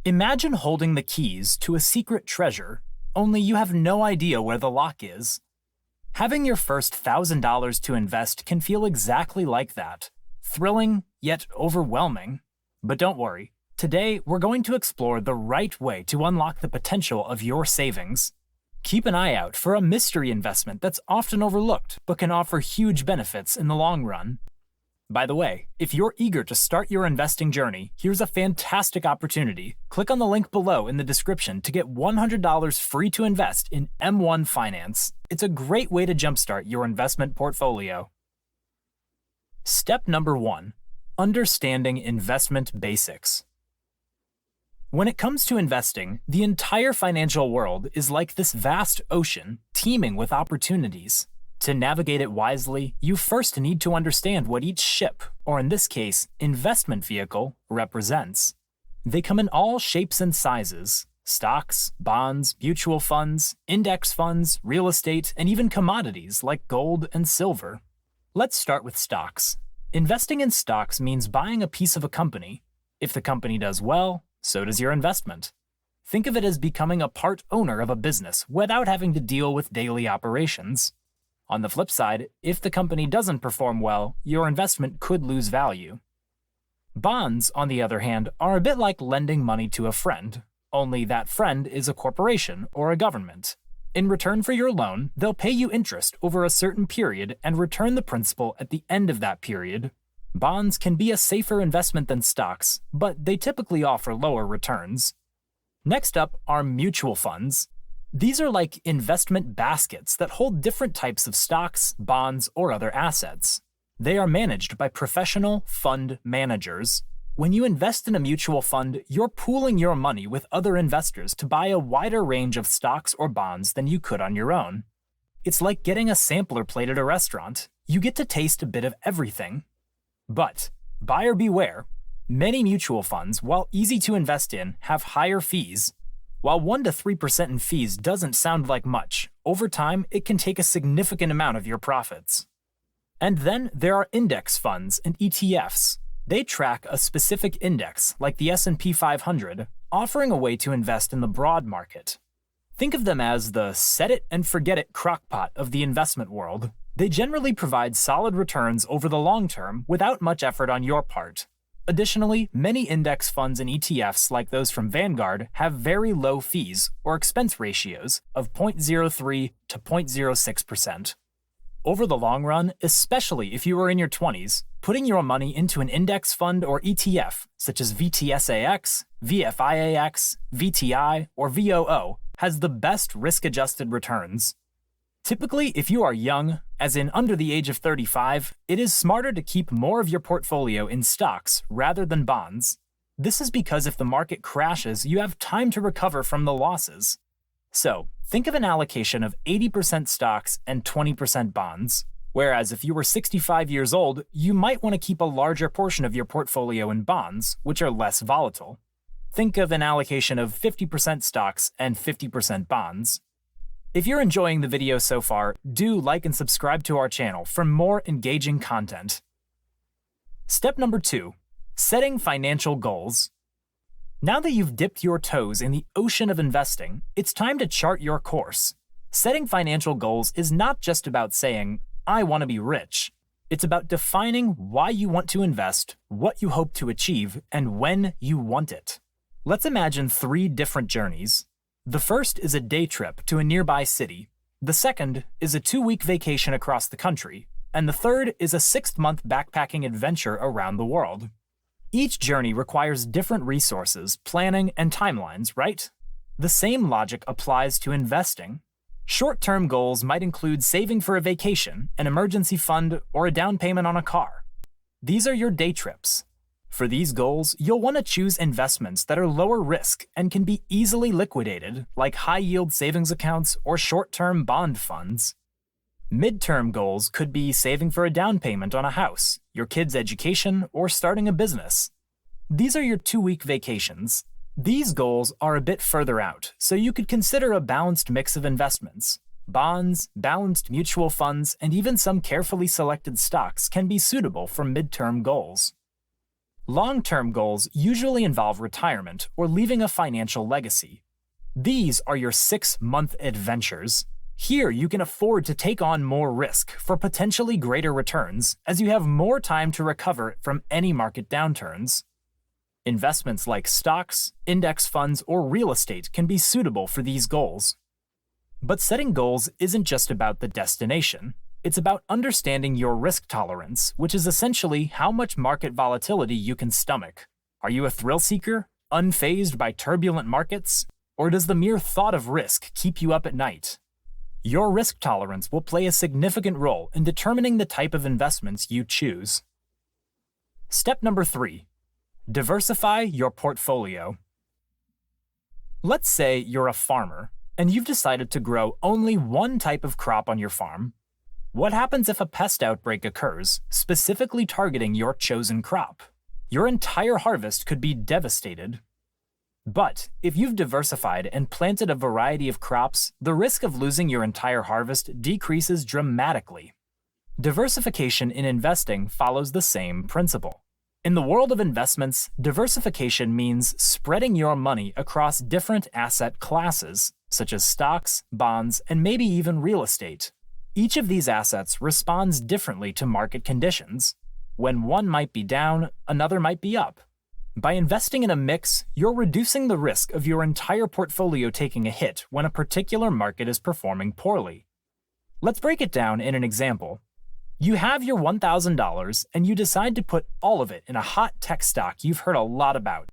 Imagine holding the keys to a secret treasure, only you have no idea where the lock is. Having your first $1,000 to invest can feel exactly like that. Thrilling, yet overwhelming. But don't worry, today we're going to explore the right way to unlock the potential of your savings. Keep an eye out for a mystery investment that's often overlooked but can offer huge benefits in the long run. By the way, if you're eager to start your investing journey, here's a fantastic opportunity. Click on the link below in the description to get $100 free to invest in M1 Finance. It's a great way to jumpstart your investment portfolio. Step number 1. Understanding investment basics. When it comes to investing, the entire financial world is like this vast ocean teeming with opportunities. To navigate it wisely, you first need to understand what each ship, or in this case, investment vehicle, represents. They come in all shapes and sizes: stocks, bonds, mutual funds, index funds, real estate, and even commodities like gold and silver. Let's start with stocks. Investing in stocks means buying a piece of a company. If the company does well, so does your investment. Think of it as becoming a part owner of a business without having to deal with daily operations. On the flip side, if the company doesn't perform well, your investment could lose value. Bonds, on the other hand, are a bit like lending money to a friend, only that friend is a corporation or a government. In return for your loan, they'll pay you interest over a certain period and return the principal at the end of that period. Bonds can be a safer investment than stocks, but they typically offer lower returns. Next up are mutual funds. These are like investment baskets that hold different types of stocks, bonds, or other assets. They are managed by professional fund managers. When you invest in a mutual fund, you're pooling your money with other investors to buy a wider range of stocks or bonds than you could on your own. It's like getting a sampler plate at a restaurant. You get to taste a bit of everything. But, buyer beware, many mutual funds, while easy to invest in, have higher fees. While 1 to 3% in fees doesn't sound like much, over time it can take a significant amount of your profits. And then there are index funds and ETFs. They track a specific index, like the S&P 500, offering a way to invest in the broad market. Think of them as the set-it-and-forget-it crockpot of the investment world. They generally provide solid returns over the long term without much effort on your part. Additionally, many index funds and ETFs like those from Vanguard have very low fees or expense ratios of 0.03 to 0.06%. Over the long run, especially if you are in your 20s, putting your money into an index fund or ETF, such as VTSAX, VFIAX, VTI, or VOO, has the best risk-adjusted returns. Typically, if you are young, as in under the age of 35, it is smarter to keep more of your portfolio in stocks rather than bonds. This is because if the market crashes, you have time to recover from the losses. So, think of an allocation of 80% stocks and 20% bonds. Whereas if you were 65 years old, you might want to keep a larger portion of your portfolio in bonds, which are less volatile. Think of an allocation of 50% stocks and 50% bonds. If you're enjoying the video so far, do like and subscribe to our channel for more engaging content. Step number 2. Setting financial goals. Now that you've dipped your toes in the ocean of investing, it's time to chart your course. Setting financial goals is not just about saying, "I want to be rich." It's about defining why you want to invest, what you hope to achieve, and when you want it. Let's imagine 3 different journeys. The first is a day trip to a nearby city. The second is a 2-week vacation across the country. And the third is a 6-month backpacking adventure around the world. Each journey requires different resources, planning, and timelines, right? The same logic applies to investing. Short-term goals might include saving for a vacation, an emergency fund, or a down payment on a car. These are your day trips. For these goals, you'll want to choose investments that are lower risk and can be easily liquidated, like high-yield savings accounts or short-term bond funds. Mid-term goals could be saving for a down payment on a house, your kid's education, or starting a business. These are your 2-week vacations. These goals are a bit further out, so you could consider a balanced mix of investments. Bonds, balanced mutual funds, and even some carefully selected stocks can be suitable for mid-term goals. Long-term goals usually involve retirement or leaving a financial legacy. These are your 6-month adventures. Here you can afford to take on more risk for potentially greater returns as you have more time to recover from any market downturns. Investments like stocks, index funds, or real estate can be suitable for these goals. But setting goals isn't just about the destination. It's about understanding your risk tolerance, which is essentially how much market volatility you can stomach. Are you a thrill seeker, unfazed by turbulent markets? Or does the mere thought of risk keep you up at night? Your risk tolerance will play a significant role in determining the type of investments you choose. Step number 3. Diversify your portfolio. Let's say you're a farmer, and you've decided to grow only one type of crop on your farm. What happens if a pest outbreak occurs, specifically targeting your chosen crop? Your entire harvest could be devastated. But if you've diversified and planted a variety of crops, the risk of losing your entire harvest decreases dramatically. Diversification in investing follows the same principle. In the world of investments, diversification means spreading your money across different asset classes, such as stocks, bonds, and maybe even real estate. Each of these assets responds differently to market conditions. When one might be down, another might be up. By investing in a mix, you're reducing the risk of your entire portfolio taking a hit when a particular market is performing poorly. Let's break it down in an example. You have your $1,000 and you decide to put all of it in a hot tech stock you've heard a lot about.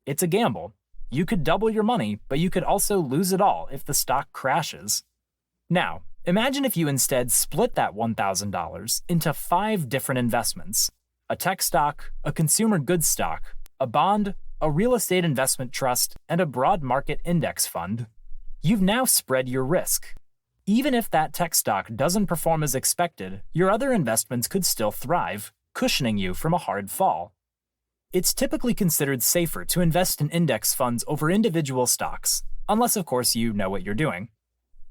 It's a gamble. You could double your money, but you could also lose it all if the stock crashes. Now, imagine if you instead split that $1,000 into 5 different investments: a tech stock, a consumer goods stock, a bond, a real estate investment trust, and a broad market index fund. You've now spread your risk. Even if that tech stock doesn't perform as expected, your other investments could still thrive, cushioning you from a hard fall. It's typically considered safer to invest in index funds over individual stocks, unless of course you know what you're doing.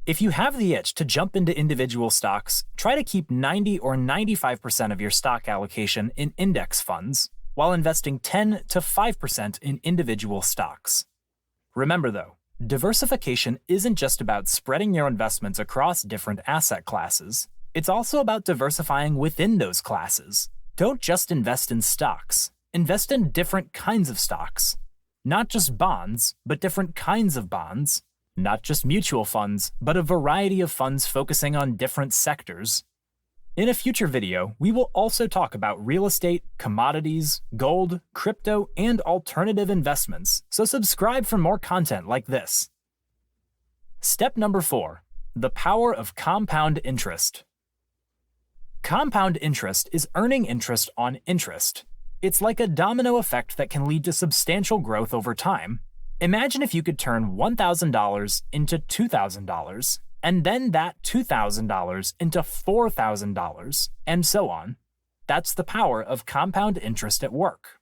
If you have the itch to jump into individual stocks, try to keep 90 or 95% of your stock allocation in index funds, while investing 10 to 5% in individual stocks. Remember though, diversification isn't just about spreading your investments across different asset classes. It's also about diversifying within those classes. Don't just invest in stocks. Invest in different kinds of stocks. Not just bonds, but different kinds of bonds. Not just mutual funds, but a variety of funds focusing on different sectors. In a future video, we will also talk about real estate, commodities, gold, crypto, and alternative investments, so subscribe for more content like this. Step number 4. The power of compound interest. Compound interest is earning interest on interest. It's like a domino effect that can lead to substantial growth over time. Imagine if you could turn $1,000 into $2,000, and then that $2,000 into $4,000, and so on. That's the power of compound interest at work.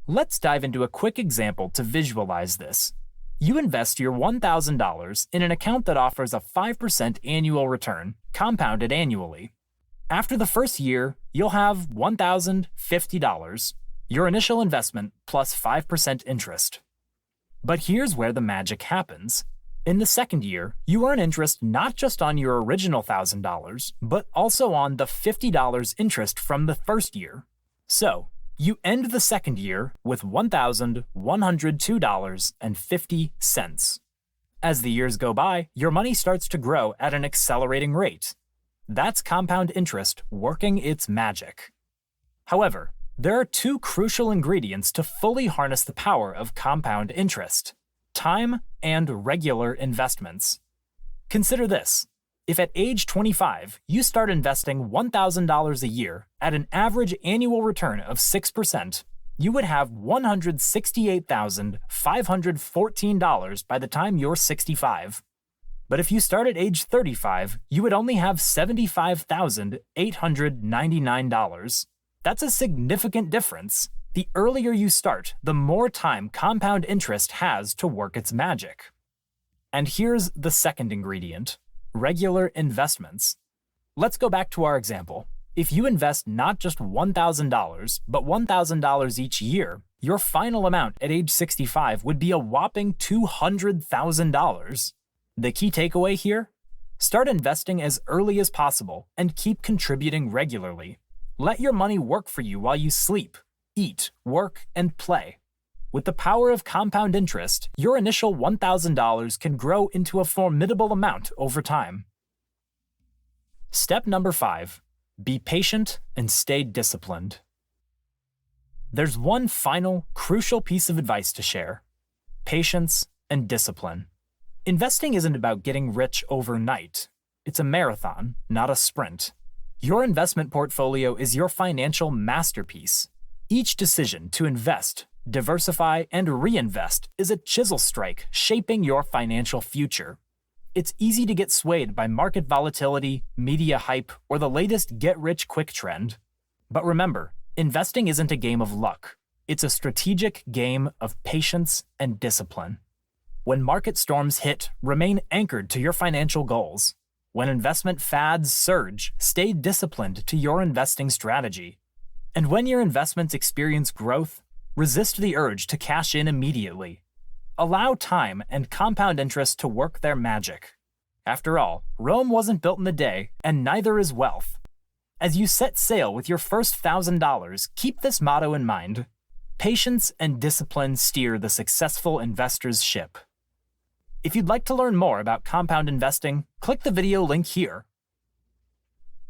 Let's dive into a quick example to visualize this. You invest your $1,000 in an account that offers a 5% annual return, compounded annually. After the first year, you'll have $1,050, your initial investment plus 5% interest. But here's where the magic happens. In the second year, you earn interest not just on your original $1,000, but also on the $50 interest from the first year. So, you end the second year with $1,102.50. As the years go by, your money starts to grow at an accelerating rate. That's compound interest working its magic. However, there are 2 crucial ingredients to fully harness the power of compound interest: time and regular investments. Consider this. If at age 25, you start investing $1,000 a year at an average annual return of 6%, you would have $168,514 by the time you're 65. But if you start at age 35, you would only have $75,899. That's a significant difference. The earlier you start, the more time compound interest has to work its magic. And here's the second ingredient: regular investments. Let's go back to our example. If you invest not just $1,000, but $1,000 each year, your final amount at age 65 would be a whopping $200,000. The key takeaway here? Start investing as early as possible and keep contributing regularly. Let your money work for you while you sleep, eat, work, and play. With the power of compound interest, your initial $1,000 can grow into a formidable amount over time. Step number 5. Be patient and stay disciplined. There's one final, crucial piece of advice to share: patience and discipline. Investing isn't about getting rich overnight. It's a marathon, not a sprint. Your investment portfolio is your financial masterpiece. Each decision to invest, diversify, and reinvest is a chisel strike shaping your financial future. It's easy to get swayed by market volatility, media hype, or the latest get-rich-quick trend. But remember, investing isn't a game of luck. It's a strategic game of patience and discipline. When market storms hit, remain anchored to your financial goals. When investment fads surge, stay disciplined to your investing strategy. And when your investments experience growth, resist the urge to cash in immediately. Allow time and compound interest to work their magic. After all, Rome wasn't built in a day, and neither is wealth. As you set sail with your first $1,000, keep this motto in mind: patience and discipline steer the successful investor's ship. If you'd like to learn more about compound investing, click the video link here.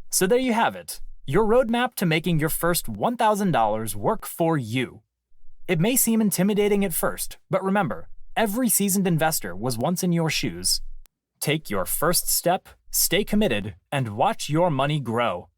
So there you have it, your roadmap to making your first $1,000 work for you. It may seem intimidating at first, but remember, every seasoned investor was once in your shoes. Take your first step, stay committed, and watch your money grow.